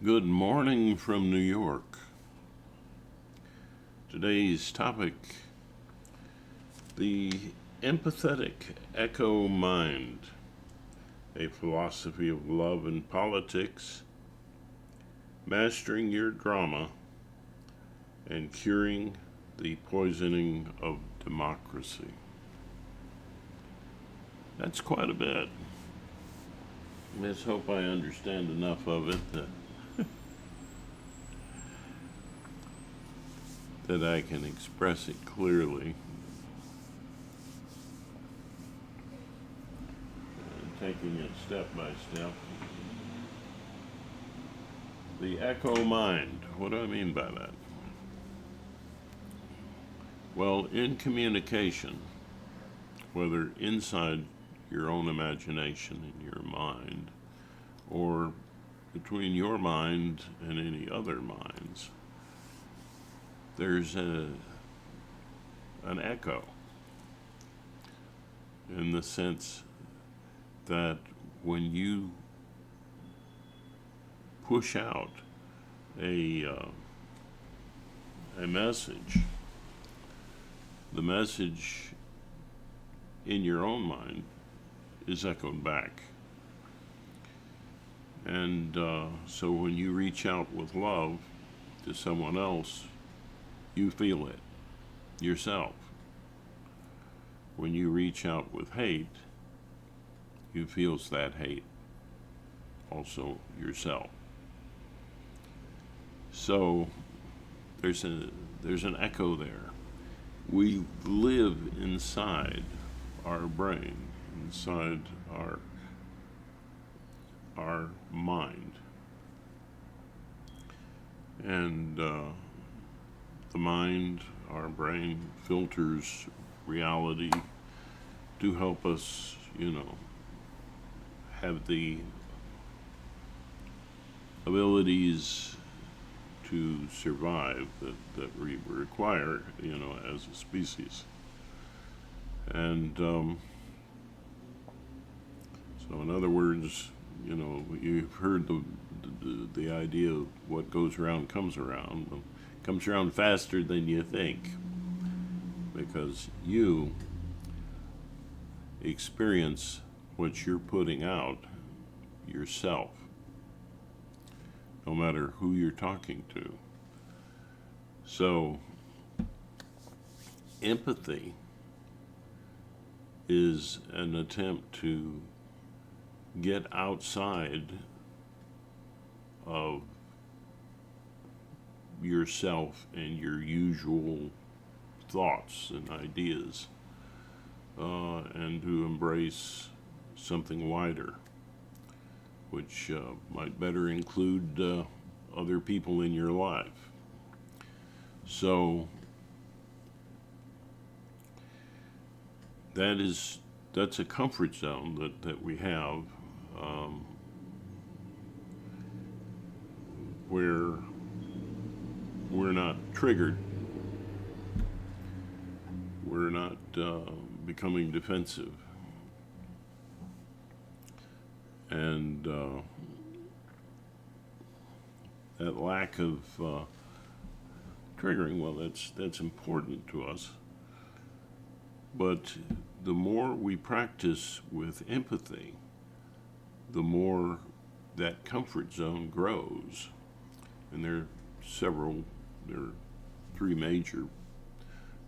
Good morning from New York. Today's topic: the empathetic echo mind, a philosophy of love and politics, mastering your drama, and curing the poisoning of democracy. That's quite a bit. Let's hope I understand enough of it that I can express it clearly. Taking it step by step. The echo mind. What do I mean by that? Well, in communication, whether inside your own imagination in your mind or between your mind and any other minds, there's an echo in the sense that when you push out a message, the message in your own mind is echoed back. And so when you reach out with love to someone else, you feel it yourself. When you reach out with hate, you feel that hate also yourself. So there's an echo there. We live inside our brain, inside our mind, and the mind, our brain, filters reality to help us, have the abilities to survive that we require, as a species. And so, in other words, you've heard the idea of what goes around comes around. Well, comes around faster than you think, because you experience what you're putting out yourself, no matter who you're talking to. So, empathy is an attempt to get outside of yourself and your usual thoughts and ideas, and to embrace something wider, which might better include other people in your life. So that's a comfort zone that we have, where we're not triggered, we're not becoming defensive, and that lack of triggering, well, that's important to us. But the more we practice with empathy, the more that comfort zone grows. And there are three major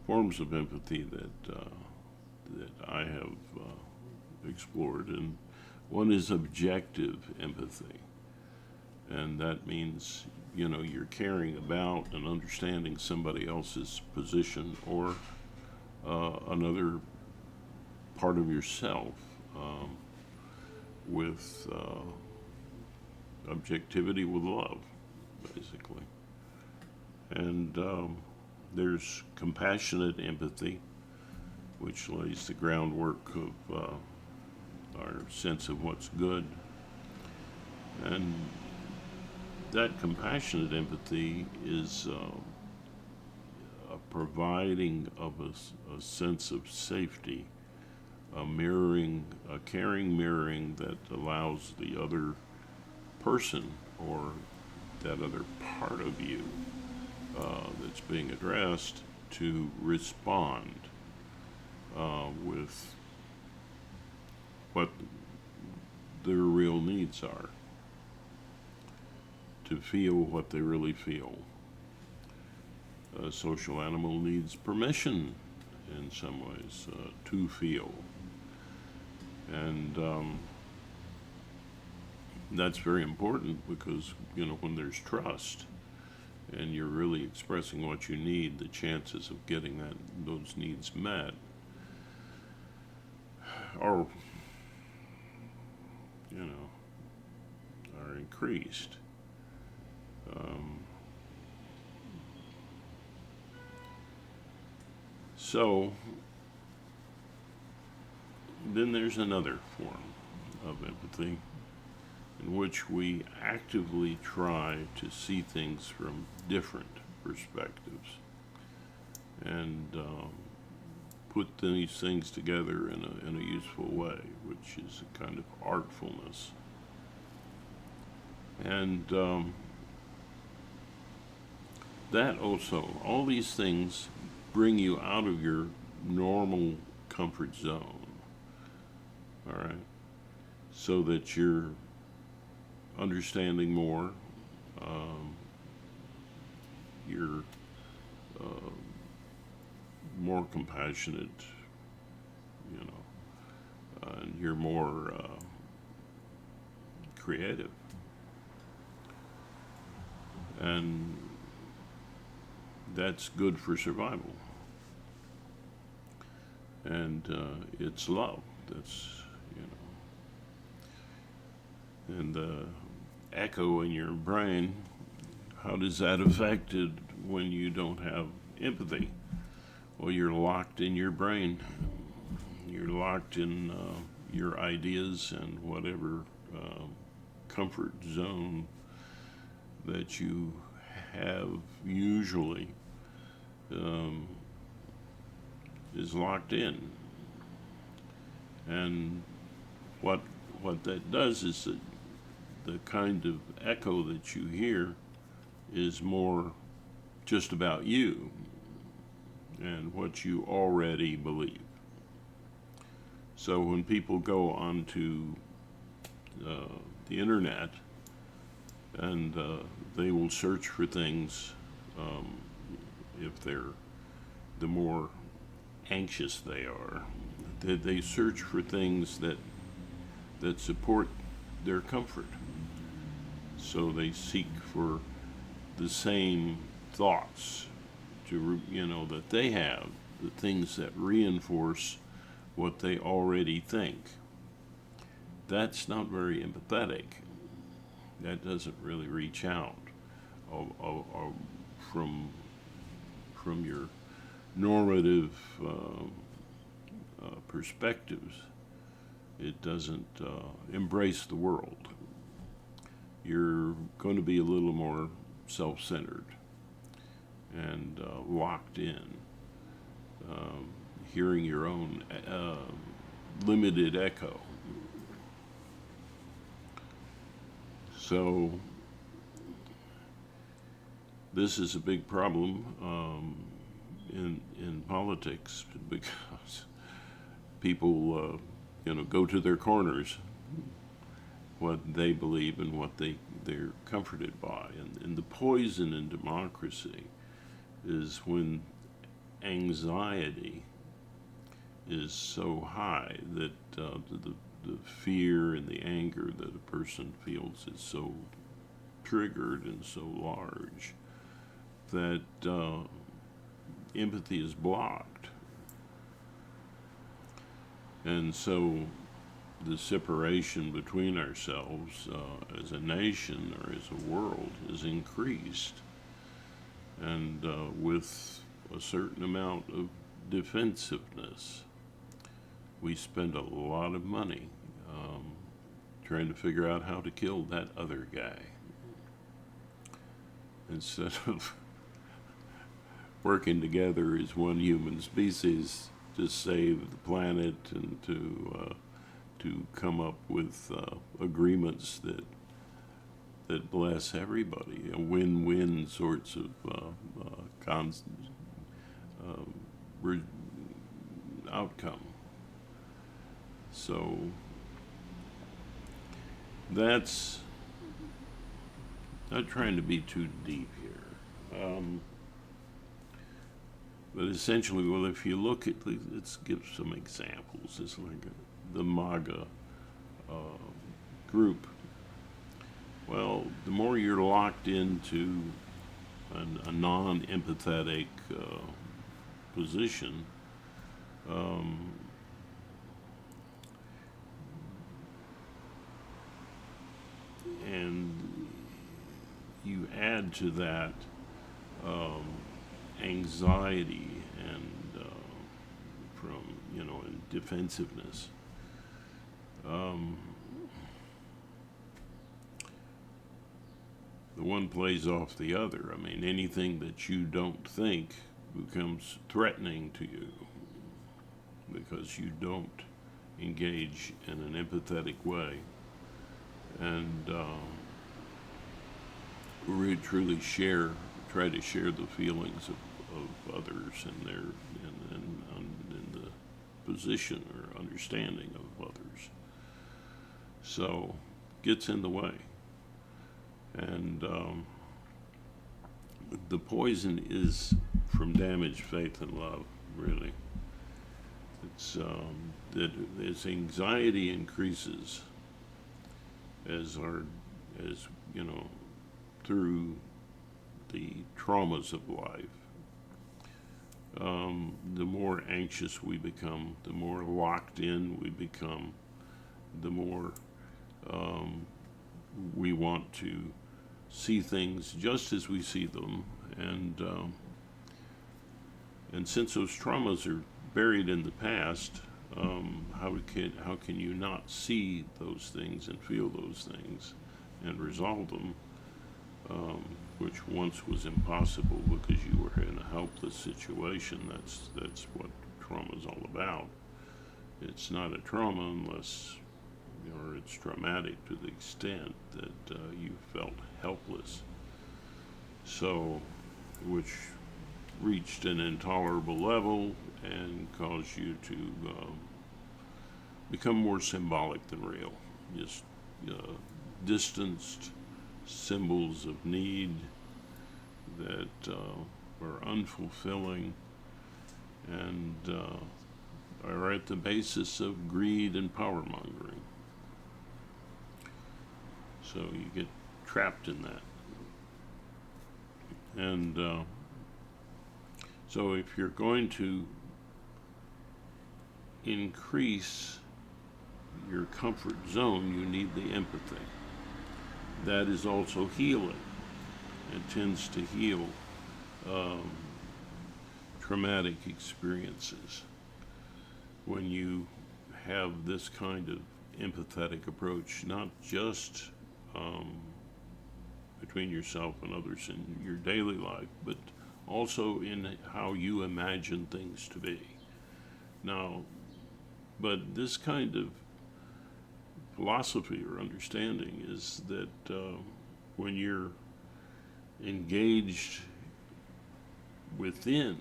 forms of empathy that I have explored, and one is objective empathy, and that means you're caring about and understanding somebody else's position or another part of yourself, with objectivity with love, basically. And there's compassionate empathy, which lays the groundwork of our sense of what's good. And that compassionate empathy is a providing of a sense of safety, a caring mirroring that allows the other person or that other part of you that's being addressed to respond with what their real needs are, to feel what they really feel. A social animal needs permission in some ways to feel. And that's very important because, when there's trust and you're really expressing what you need, the chances of getting those needs met are, are increased. So then there's another form of empathy in which we actively try to see things from different perspectives and put these things together in a useful way, which is a kind of artfulness. And that also, all these things bring you out of your normal comfort zone, all right? So that you're understanding more, you're more compassionate, and you're more creative. And that's good for survival. And it's love. That's, and the echo in your brain, how does that affect it when you don't have empathy? Well, you're locked in your brain. You're locked in your ideas and whatever comfort zone that you have usually is locked in. And what that does is that the kind of echo that you hear is more just about you and what you already believe. So when people go onto the internet and they will search for things, if they're the more anxious they are, they search for things that support their comfort. So they seek for the same thoughts that they have, the things that reinforce what they already think. That's not very empathetic. That doesn't really reach out from your normative perspectives. It doesn't embrace the world. You're going to be a little more self-centered and locked in, hearing your own limited echo. So this is a big problem in politics because people go to their corners, what they believe and what they're comforted by. And the poison in democracy is when anxiety is so high that the fear and the anger that a person feels is so triggered and so large that empathy is blocked. And so the separation between ourselves as a nation or as a world is increased. And with a certain amount of defensiveness, we spend a lot of money trying to figure out how to kill that other guy instead of working together as one human species to save the planet and to come up with agreements that that bless everybody, a win-win sorts of cons- um, re- outcome. So that's not trying to be too deep here. But essentially, well, if you look at, let's give some examples. It's like the MAGA uh, group. Well, the more you're locked into a non-empathetic position, um, and you add to that um, anxiety and from and defensiveness. Um, the one plays off the other. I mean, anything that you don't think becomes threatening to you because you don't engage in an empathetic way and really truly try to share the feelings of others and their in the position or understanding of others. So, gets in the way. And the poison is from damaged faith and love, really. It's that as anxiety increases, as through the traumas of life, the more anxious we become, the more locked in we become, the more we want to see things just as we see them, and since those traumas are buried in the past, how can you not see those things and feel those things and resolve them, which once was impossible because you were in a helpless situation. That's what trauma is all about. It's not a trauma unless, or it's traumatic to the extent that you felt helpless. So, which reached an intolerable level and caused you to become more symbolic than real. Just distanced symbols of need that are unfulfilling and are at the basis of greed and power mongering. So you get trapped in that. And so if you're going to increase your comfort zone, you need the empathy. That is also healing. It tends to heal traumatic experiences when you have this kind of empathetic approach, not just between yourself and others in your daily life, but also in how you imagine things to be. Now, but this kind of philosophy or understanding is that when you're engaged within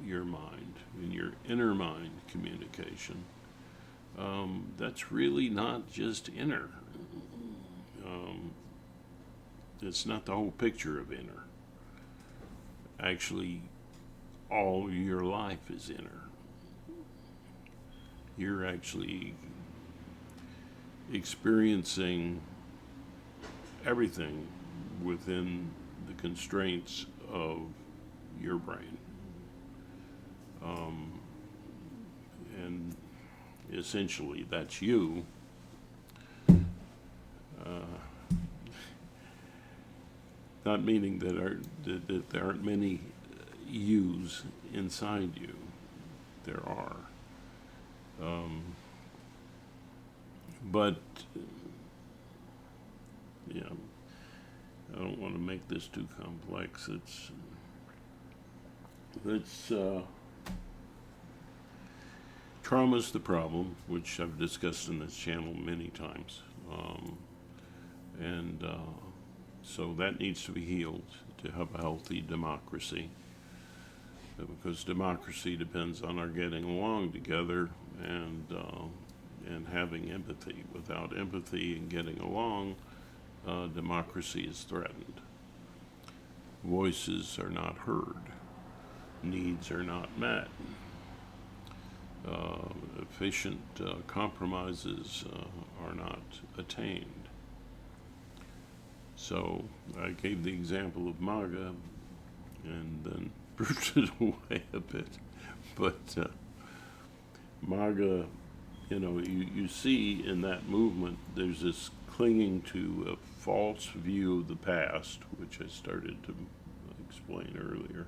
your mind, in your inner mind communication, that's really not just inner. It's not the whole picture of inner. Actually, all your life is inner. You're actually experiencing everything within the constraints of your brain. And essentially, that's you. Not meaning that there aren't many yous inside you. There are. But, yeah, I don't want to make this too complex. Trauma's the problem, which I've discussed in this channel many times. And So that needs to be healed to have a healthy democracy. Because democracy depends on our getting along together and having empathy. Without empathy and getting along, democracy is threatened. Voices are not heard. Needs are not met. Efficient compromises are not attained. So I gave the example of MAGA and then brushed it away a bit. But MAGA, you see in that movement, there's this clinging to a false view of the past, which I started to explain earlier,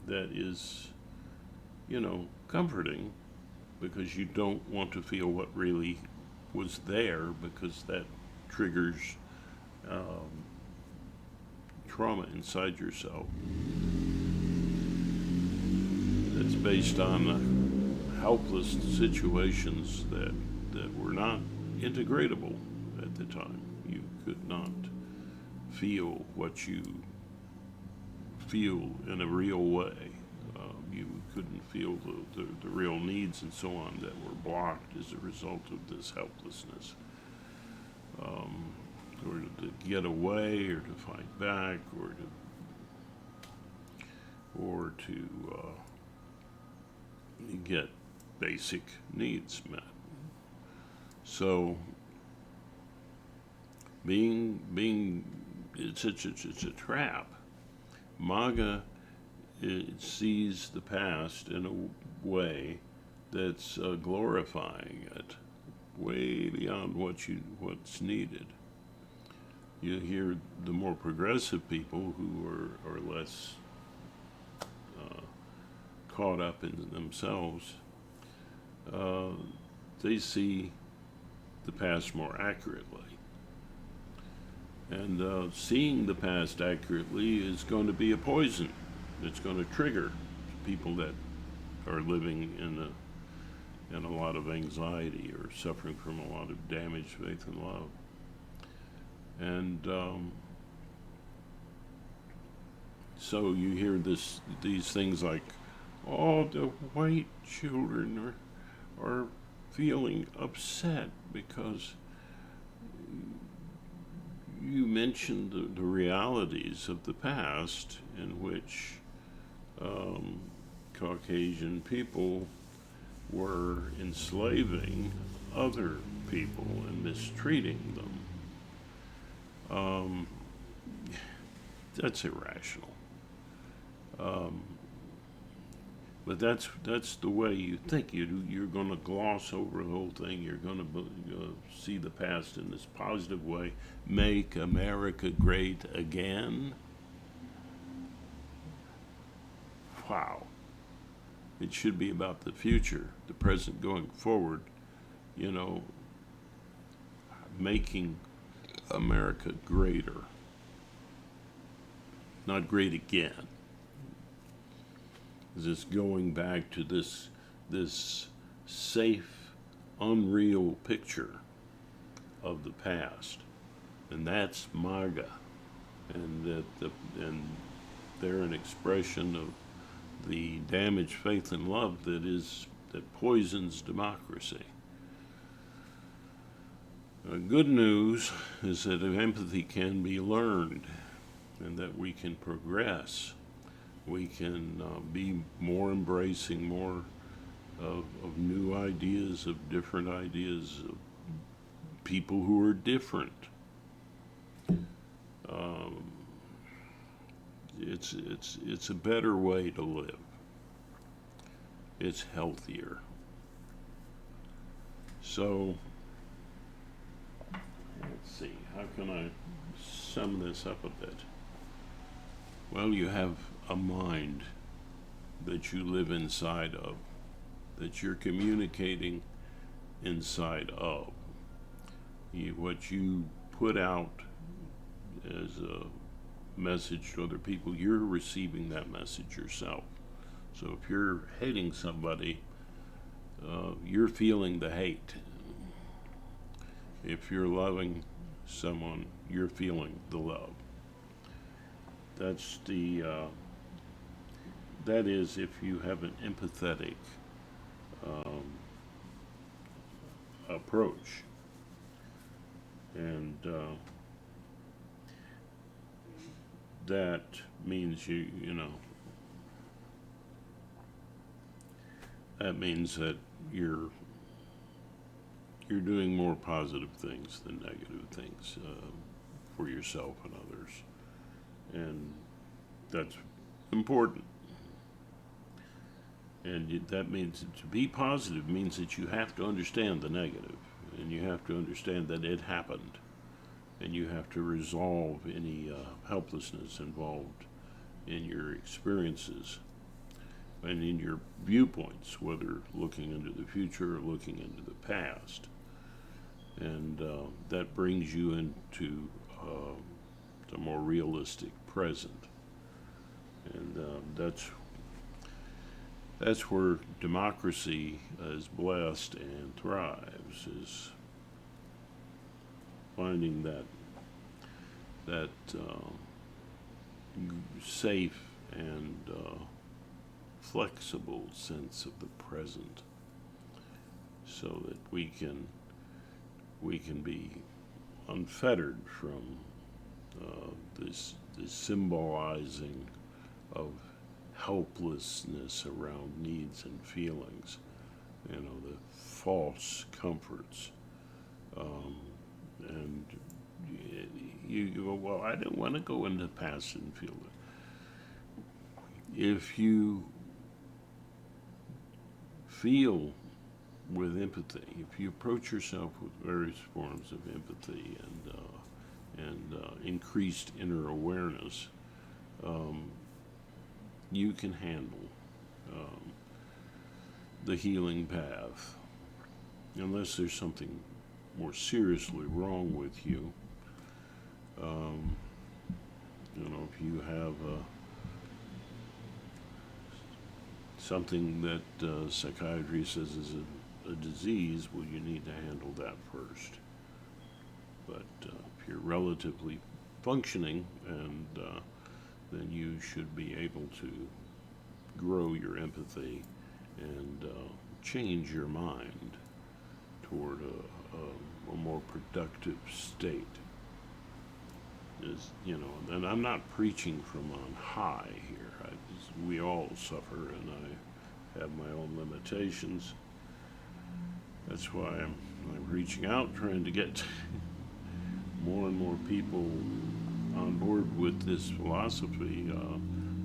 that is, comforting because you don't want to feel what really was there because that triggers trauma inside yourself. It's based on helpless situations that were not integratable at the time. You could not feel what you feel in a real way. You couldn't feel the real needs and so on that were blocked as a result of this helplessness. Or to get away, or to fight back, or to get basic needs met. So, it's a trap. MAGA, it sees the past in a way that's glorifying it, way beyond what's needed. You hear the more progressive people who are less caught up in themselves, they see the past more accurately. And seeing the past accurately is going to be a poison. It's going to trigger people that are living in a lot of anxiety or suffering from a lot of damaged faith and love. And so you hear these things like, oh, the white children are feeling upset because you mentioned the realities of the past in which Caucasian people were enslaving other people and mistreating them. That's irrational. But that's the way you think. You're going to gloss over the whole thing. You're going to see the past in this positive way. Make America great again. Wow. It should be about the future, the present going forward, making America greater. Not great again. This going back to this safe, unreal picture of the past, and that's MAGA, and they're an expression of the damaged faith and love that poisons democracy. Good news is that empathy can be learned, and that we can progress. We can be more embracing, more of new ideas, of different ideas, of people who are different. It's a better way to live. It's healthier. So, let's see, how can I sum this up a bit? Well, you have a mind that you live inside of, that you're communicating inside of. What you put out as a message to other people, you're receiving that message yourself. So if you're hating somebody, you're feeling the hate. If you're loving someone you're feeling the love. That's that is if you have an empathetic um, approach, and that means that means that you're doing more positive things than negative things for yourself and others, and that's important. And that means to be positive means that you have to understand the negative, and you have to understand that it happened, and you have to resolve any helplessness involved in your experiences and in your viewpoints, whether looking into the future or looking into the past. And that brings you into the more realistic present. And that's where democracy is blessed and thrives, is finding that safe and flexible sense of the present, so that we can be unfettered from this symbolizing of helplessness around needs and feelings, the false comforts. And you go, well, I don't want to go into the past and feel it. If you feel with empathy, if you approach yourself with various forms of empathy and increased inner awareness, you can handle the healing path, unless there's something more seriously wrong with you. If you have something that psychiatry says is a disease, well, you need to handle that first. But if you're relatively functioning, and then you should be able to grow your empathy and change your mind toward a more productive state. And I'm not preaching from on high here. We all suffer, and I have my own limitations. That's why I'm reaching out, trying to get more and more people on board with this philosophy.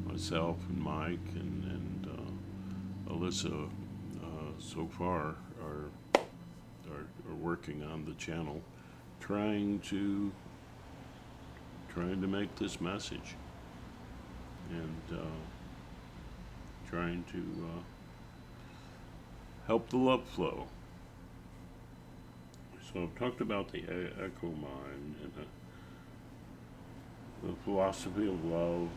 Myself and Mike and Alyssa so far are working on the channel, trying to make this message, and trying to help the love flow. So I've talked about the echo mind and the philosophy of love.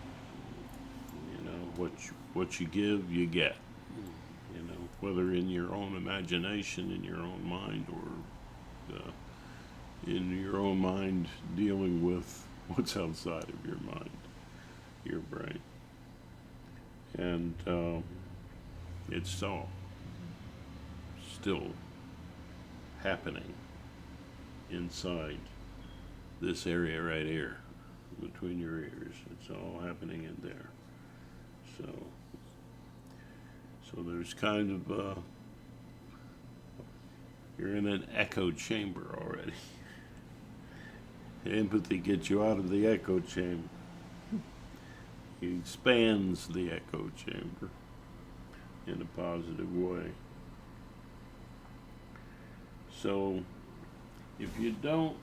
What you give, you get. Whether in your own imagination, in your own mind, or in your own mind dealing with what's outside of your mind, your brain. And it's all still happening inside this area right here, between your ears. It's all happening in there. So there's kind of, you're in an echo chamber already. Empathy gets you out of the echo chamber. It expands the echo chamber in a positive way. So if you don't,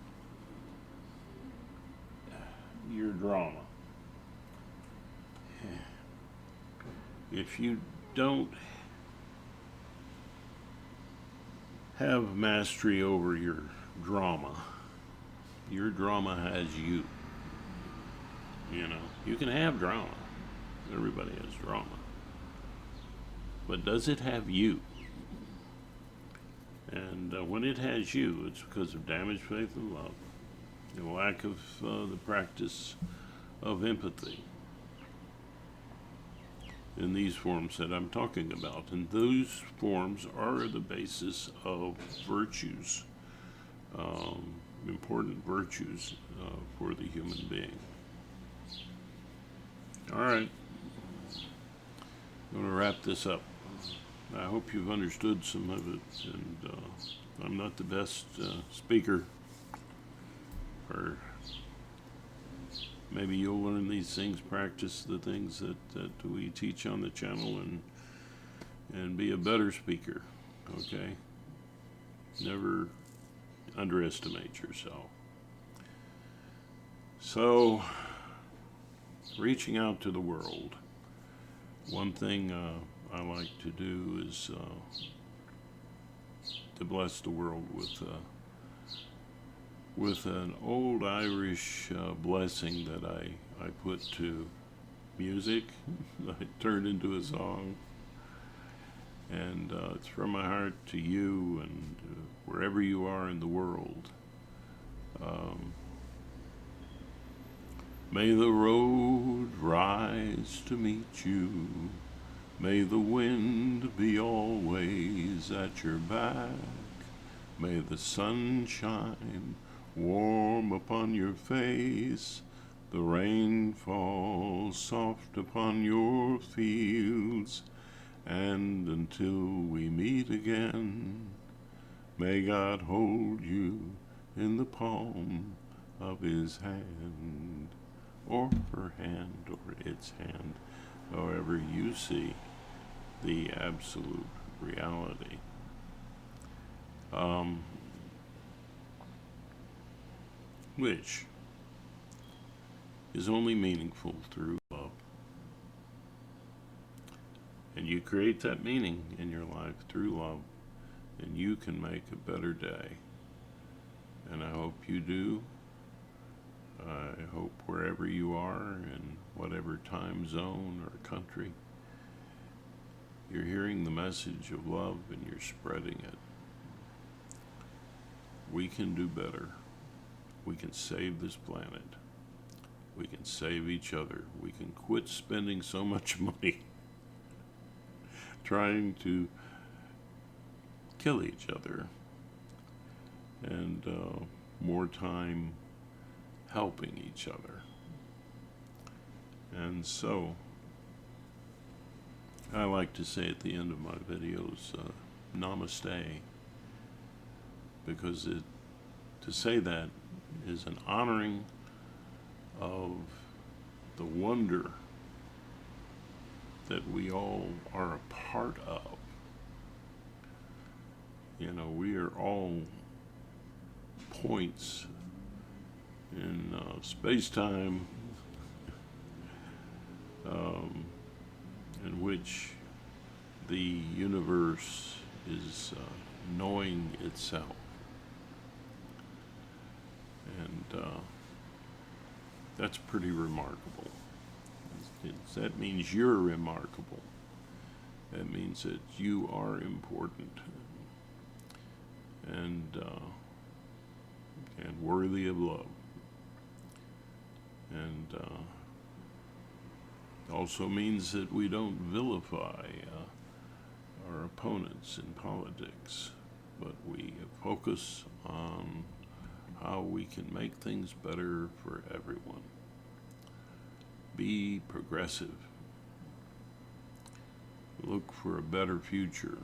your drama. If you don't have mastery over your drama has you. You can have drama. Everybody has drama. But does it have you? And when it has you, it's because of damaged faith and love. the lack of the practice of empathy in these forms that I'm talking about. And those forms are the basis of virtues, important virtues for the human being. All right, I'm going to wrap this up. I hope you've understood some of it, and I'm not the best speaker, or maybe you'll learn these things, practice the things that we teach on the channel, and be a better speaker, okay? Never underestimate yourself. So, reaching out to the world. One thing I like to do is to bless the world with an old Irish blessing that I put to music. I turned into a song, and it's from my heart to you, and wherever you are in the world. May the road rise to meet you. May the wind be always at your back. May the sun shine warm upon your face. The rain fall soft upon your fields. And until we meet again, may God hold you in the palm of his hand, or her hand, or its hand, however you see the absolute reality. Which is only meaningful through love. And you create that meaning in your life through love, and you can make a better day. And I hope you do. I hope wherever you are, in whatever time zone or country, you're hearing the message of love and you're spreading it. We can do better. We can save this planet. We can save each other. We can quit spending so much money trying to kill each other, and more time helping each other. And so, I like to say at the end of my videos, namaste, because to say that is an honoring of the wonder that we all are a part of. You know, we are all points in space-time in which the universe is knowing itself. And that's pretty remarkable. That means you're remarkable. That means that you are important and worthy of love. And also means that we don't vilify our opponents in politics, but we focus on how we can make things better for everyone. Be progressive. Look for a better future.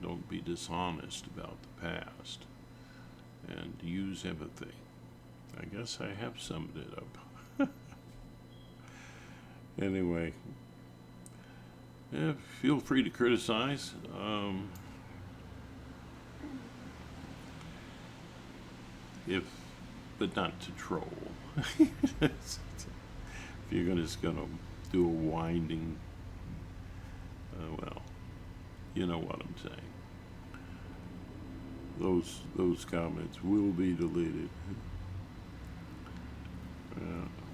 Don't be dishonest about the past. And use empathy. I guess I have summed it up. Anyway, yeah, feel free to criticize. But not to troll. If you're just gonna do a winding, well, you know what I'm saying. Those comments will be deleted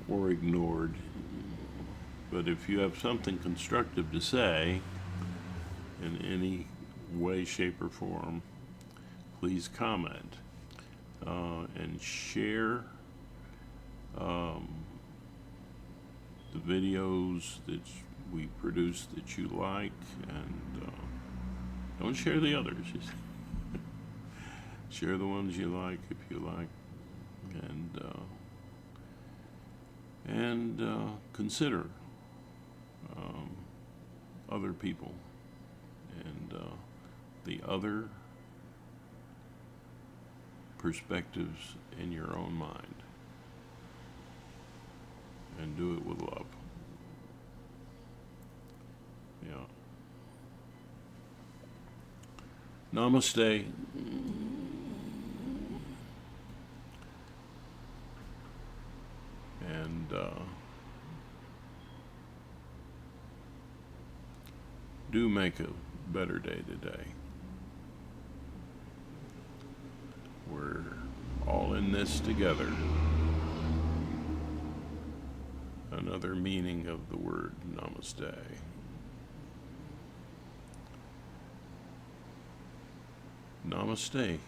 or ignored. But if you have something constructive to say in any way, shape, or form, please comment and share um, the videos that we produce that you like, and don't share the others. Just share the ones you like if you like, and consider um, other people and the other perspectives in your own mind, and do it with love. Yeah. Namaste. And do make a better day today. We're all in this together. Another meaning of the word namaste. Namaste.